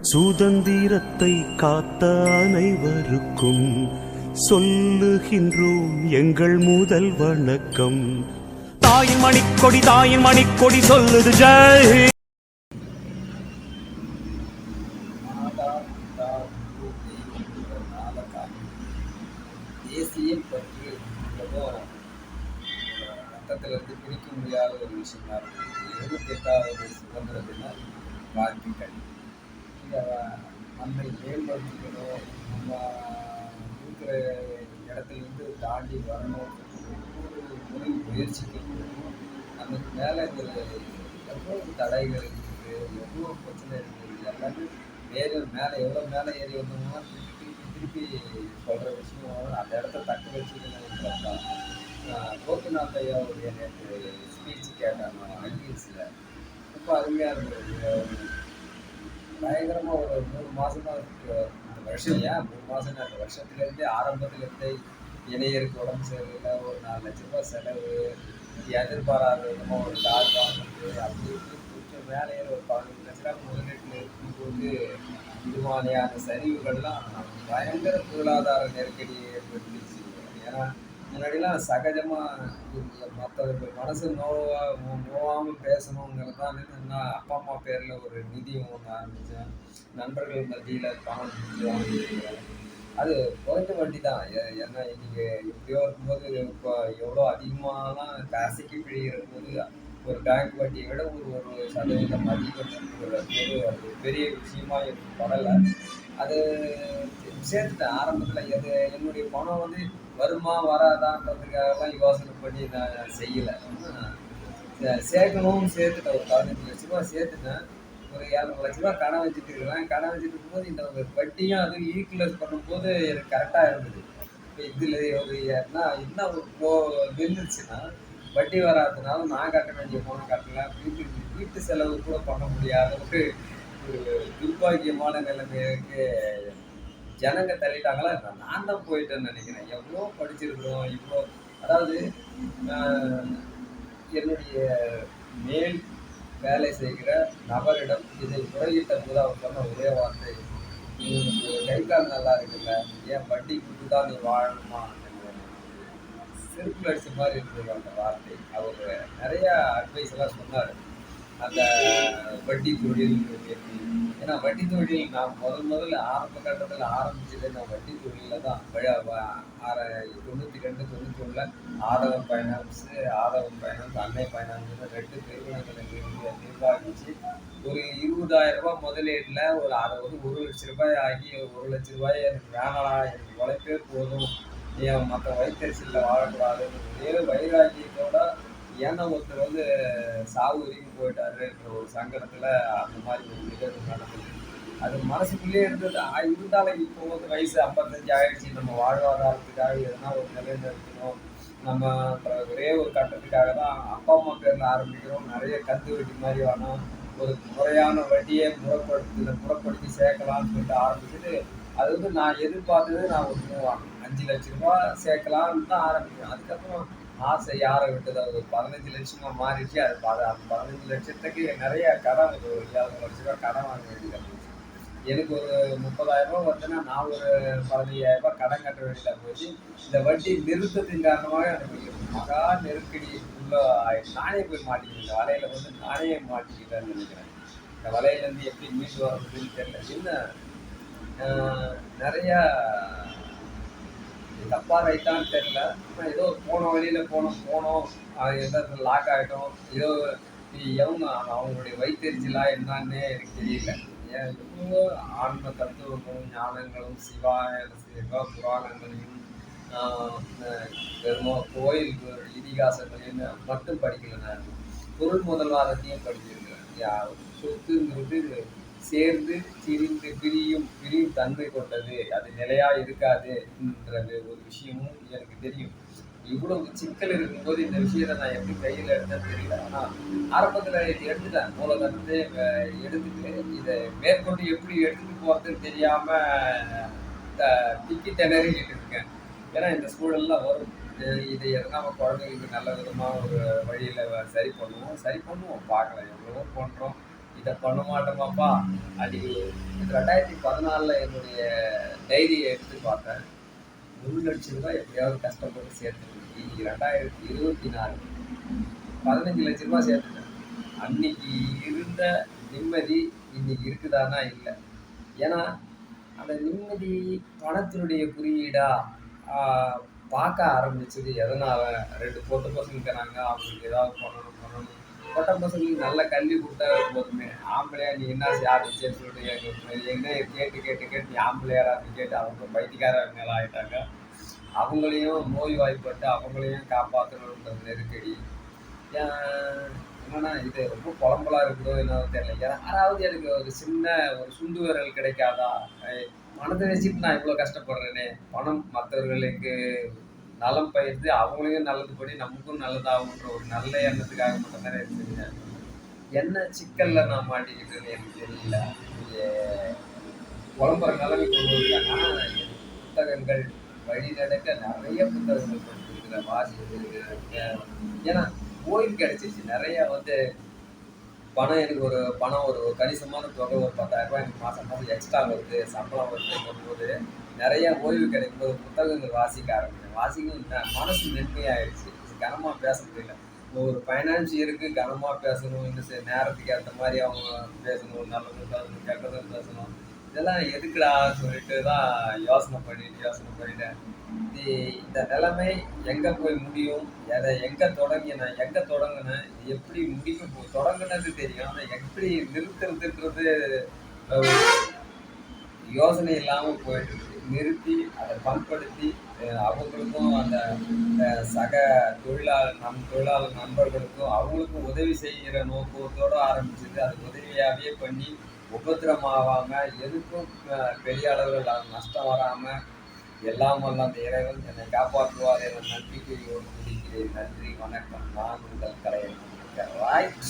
சுதந்திரத்தை காத்த அனைவருக்கும் சொல்லுகின்றோம் எங்கள் முதல் வணக்கம். தாயின் மணிக்கொடி, தாயின் மணிக்கொடி சொல்லுது ஜெய். தேசியம் பற்றி ரத்தத்திலிருந்து பிரிக்க முடியாத ஒரு விஷயமா இருக்குது. 78வது சுதந்திர தின வாழ்த்துக்கள். நம்மை மேம்படுத்திக்கணும், நம்ம இருக்கிற இடத்துலேருந்து தாண்டி வரணும், ஒவ்வொரு முறை முயற்சிக்கணும். நமக்கு மேலே எவ்வளோ தடைகள் இருக்குது, எவ்வளோ பிரச்சனை இருக்குது, எல்லாமே மேலே எவ்வளோ மேலே ஏறி வந்தோம்னா திருப்பி சொல்கிற விஷயம் அந்த இடத்த தக்க வச்சுக்கணும். கோபிநாத் ஐயாவுடைய நேற்று ஸ்பீச் கேட்டாங்க ஐபிஎஸ்சில். ரொம்ப அருமையாக இருந்தது. பயங்கரமாக ஒரு 3 மாதமாக இந்த வருஷம், ஏன் 3 மாதம், அந்த வருஷத்துலேருந்தே ஆரம்பத்துலேருந்தே இணையருக்கு உடம்பு சரியில்லை, ஒரு 4 லட்ச ரூபாய் செலவு, எதிர்பாராத விதமாக ஒரு கார் வாங்குறது, அப்படி இப்படி கொஞ்சம் வேலையில் ஒரு 15 லட்ச ரூபா முதலீட்டில் இருக்கும்போது இது மாதிரியான சரிவுகள்லாம் பயங்கர பொருளாதார நெருக்கடி ஏற்படுத்திச்சு. ஏன்னா முன்னாடிலாம் சகஜமாக மற்றவர்கள் மனசு நோவாமல் பேசணுங்கிறது தான். நான் அப்பா அம்மா பேரில் ஒரு நிதி ஒன்று ஆரம்பித்தேன், நண்பர்கள் மத்தியில் பணம் வாங்கிக்கிறேன். அது குறைஞ்ச வட்டி தான். ஏன்னா இன்றைக்கி எப்படியோ இருக்கும்போது இப்போ எவ்வளோ அதிகமாகலாம் காசுக்கு பிழிகிறபோது ஒரு பேங்க் வட்டியை விட ஒரு சதவீதம் அதிகம் போது அது பெரிய விஷயமா எனக்கு படலை. அது சேர்த்துட்டேன் ஆரம்பத்தில். என்னுடைய பணம் வருமா வராதான்றதுக்காகலாம் யோசனை பண்ணி நான் செய்யலை. சேர்க்கணும்னு சேர்த்துட்டேன். ஒரு 15 லட்ச ரூபா சேர்த்துட்டேன். ஒரு 7 லட்ச ரூபா கடன் வச்சுட்டு இருக்கிறேன். கடன் வச்சுட்டு இருக்கும்போது இந்த வட்டியும் அதுவும் ஈக்குவலைஸ் பண்ணும்போது எனக்கு கரெக்டாக இருந்தது. இப்போ இதில் என்ன இவ்வளோ நின்றுச்சுன்னா, வட்டி வராதுனால நான் கட்ட வேண்டிய பணம் கட்டலை, வீட்டு செலவு கூட பண்ண முடியாத ஒரு துர்பாக்கியமான நிலைமைக்கு ஜனங்க தள்ளிட்டாங்களா. நான் தான் போயிட்டேன்னு நினைக்கிறேன். எவ்வளோ படிச்சிருக்கிறோம், இவ்வளோ, அதாவது என்னுடைய மேல் வேலை செய்கிற நபரிடம் இதை முறையிட்ட போது அவர் சொன்ன ஒரே வார்த்தை, நீ கை கால் நல்லா இருக்குல்ல, ஏன் வட்டி கொடுத்து தான் நீ வாழணுமா? சிறுப்பு அடிச்ச மாதிரி இருந்தது அந்த வார்த்தை. அவர் நிறையா அட்வைஸ் எல்லாம் சொன்னார். அந்த வட்டி தொழில் எப்படி, ஏன்னா வட்டி தொழில் நான் முதல்ல ஆரம்ப கட்டத்தில் ஆரம்பிச்சது நான் வட்டி தொழிலில் தான். 92 91 ஆதவன் ஃபைனான்ஸு, அன்னை ஃபைனான்ஸ் 2 நிறுவனங்களை நிர்வாகிச்சு ஒரு 20,000 ரூபாய் முதலீட்டில் அதை 1 லட்ச ரூபாய் ஆகி 1 லட்ச ரூபாய் எனக்கு வேணாம், எனக்கு உழைப்பே போதும், ஏன் மற்ற வயிற்றுச்சலில் வாழக்கூடாதுன்னு ஒரே வைராக்கியத்தோட, ஏன்னா ஒருத்தர் சாவு வரைக்கும் போயிட்டாருன்ற ஒரு சங்கடத்தில் அந்த மாதிரி ஒரு நிகழ்வு நடந்தது. அது மனசுக்குள்ளே இருந்தது. இருந்தாலும் இப்போ வயசு 55 ஆகிடுச்சு, நம்ம வாழ்வாதாரத்துக்காக எதனா ஒரு நிலைநிறுத்தணும், நம்ம ஒரே ஒரு கட்டத்துக்காக தான் அப்பா அம்மா பேரில் ஆரம்பிக்கிறோம். நிறைய கந்து வட்டி மாதிரி வேணும், ஒரு முறையான வட்டியை முறைப்படுத்தி சேர்க்கலாம்னு சொல்லிட்டு ஆரம்பிச்சுட்டு, அது நான் எதிர்பார்த்தது நான் ஒரு 5 லட்ச ரூபா சேர்க்கலான்னு தான் ஆரம்பிக்கிறேன். அதுக்கப்புறம் ஆசை யாரை விட்டது, அது 15 லட்சமா மாறிடுச்சு. அது 15 லட்சத்துக்கு நிறைய கடன், ஒரு 7 லட்ச ரூபா கடன் வாங்க வேண்டியதாக போச்சு. எனக்கு ஒரு 30,000 ரூபா வருதுன்னா நான் ஒரு 15,000 ரூபாய் கடன் கட்ட வேண்டியதாக போச்சு. இந்த வட்டி நிறுத்தத்தின் காரணமாக எனக்கு மகா நெருக்கடி உள்ள நானே போய் மாட்டிக்கிட்டேன். இந்த வலையில நானே மாட்டிக்கிட்டேன்னு நினைக்கிறேன். இந்த வலையிலேருந்து எப்படி மீண்டு வரதுன்னு தெரியல. இன்னும் நிறையா தப்பாக ரைட்டான்னு தெரில. ஆனால் ஏதோ போன வழியில் போனோம் எந்த லாக் ஆகிட்டோம். ஏதோ அவங்களுடைய வயிற்றெரிச்சலா என்னன்னே எனக்கு தெரியல. ஏன் எவ்வளோ ஆன்ம தத்துவங்களும் ஞானங்களும் சிவ புராணங்களையும் கோயில் இதிகாசங்களையும் மட்டும் படிக்கல, நான் பொருள் முதல்வாதத்தையும் படிச்சிருக்கிறேன். சொத்துங்கிறது சேர்ந்து பிரியும் தன்மை கொண்டது, அது நிலையா இருக்காதுன்றது ஒரு விஷயமும் எனக்கு தெரியும். இவ்வளவு சிக்கல் இருக்கும்போது இந்த விஷயத்தை நான் எப்படி கையில் எடுத்தேன்னு தெரியல. ஆனால் ஆரம்பத்தில் எடுத்துட்டேன், மூலதனத்தை எடுத்துட்டு இதை மேற்கொண்டு எப்படி எடுத்துட்டு போகிறதுன்னு தெரியாமல் திக்கி திணறிக்கிட்டு இருக்கேன். ஏன்னா இந்த சூழல்லாம் வரும். இதை நம்ம குழந்தைங்களுக்கு நல்ல விதமாக ஒரு வழியில் சரி பண்ணுவோம் பார்க்கலாம். எவ்வளவோ பண்ணுறோம், இதை பண்ண மாட்டோமாப்பா அப்படி. 2014 என்னுடைய டைரியை எடுத்து பார்த்தேன். 1,00,000 எப்படியாவது கஷ்டப்பட்டு சேர்த்துருக்கு. இன்னைக்கு 2024 15,00,000 சேர்த்துட்டேன். அன்னைக்கு இருந்த நிம்மதி இன்னைக்கு இருக்குதானா? இல்லை. ஏன்னா அந்த நிம்மதி பணத்தினுடைய குறியீடா பார்க்க ஆரம்பிச்சது எதனால? 2 பொட்ட பசங்க இருக்கிறாங்க, அவங்களுக்கு ஏதாவது பண்ணணும் பண்ணணும். பொட்ட பசங்களுக்கு நல்ல கல்வி கொடுத்தா போதுமே. ஆம்பளையா நீ என்ன ஆரம்பிச்சேன்னு சொல்லிட்டு என்ன கேட்டு கேட்டு கேட்டு நீ ஆம்பளையாரா அப்படின்னு கேட்டு அவங்க பைத்தியக்கார மேல ஆயிட்டாங்க. அவங்களையும் நோய்வாய்ப்பட்டு அவங்களையும் காப்பாற்றணுன்ற நெருக்கடி. என்னன்னா இது ரொம்ப புலம்பலா இருக்குதோ என்னவோ தெரியல. யாராவது எனக்கு ஒரு சின்ன ஒரு சுண்டு விரல் கிடைக்காதா? பணத்தை வச்சுட்டு நான் இவ்வளோ கஷ்டப்படுறேனே. பணம் மற்றவர்களுக்கு நலம் பயிர்ந்து அவங்களையும் நல்லதுபடி நமக்கும் நல்லதாகுன்ற ஒரு நல்ல எண்ணத்துக்காக மட்டும் தானே இருக்குதுங்க. என்ன சிக்கல்ல நான் மாட்டிக்கிட்டேன்னு எனக்கு தெரியல. இங்க புலம்புற நிலைமை கொண்டு வந்துட்டாங்க. ஆனா புத்தகங்கள் வழி நடக்க நிறைய புத்தகங்கள் படிச்சிருக்கிறேன், வாசிச்சிருக்கிறேன். ஏன்னா ஓய்வு கிடைச்சிச்சு. நிறைய பணம் எனக்கு பணம் ஒரு கணிசமான தொகை ஒரு 10,000 எனக்கு மாதம் மாதம் எக்ஸ்ட்ரா வருது, சம்பளம் வருதுங்கும்போது நிறைய ஓய்வு கிடைக்கும்போது புத்தகங்கள் வாசிக்க ஆரம்பிச்சேன். வாசிக்கும் மனசு மென்மையாயிடுச்சு. கனமாக பேச முடியல. ஒரு ஃபைனான்சியருக்கு கனமாக பேசணும், இன்னும் நேரத்துக்கு ஏற்ற மாதிரி அவங்க பேசணும், நல்லதும் பேசணும், கெட்டதும் பேசணும். இதெல்லாம் எதுக்குடா சொல்லிட்டு தான் யோசனை பண்ணிட்டேன். இந்த நிலைமை எங்க போய் முடியும்? எங்க தொடங்கினேன், இது எப்படி தொடங்குனது தெரியும். ஆனா எப்படி நிறுத்துறதுன்றது யோசனை இல்லாம போயிட்டு இருக்கு. நிறுத்தி அதை பண்படுத்தி அவங்களுக்கும் அந்த சக தொழிலாளர் நண்பர்களுக்கும் அவங்களுக்கும் உதவி செய்கிற நோக்கத்தோட ஆரம்பிச்சது. அது உதவியாகவே பண்ணி உபத்திரமாகாம எதுக்கும் பெரிய அளவில் நஷ்டம் வராம எல்லாம் வல்ல அந்த இறைவன் என்னை காப்பாற்றுவார் என்ற நம்பிக்கையோடு முடிக்கிறேன். நன்றி, வணக்கம். நான் உங்கள் கலைஞர். ரைட்.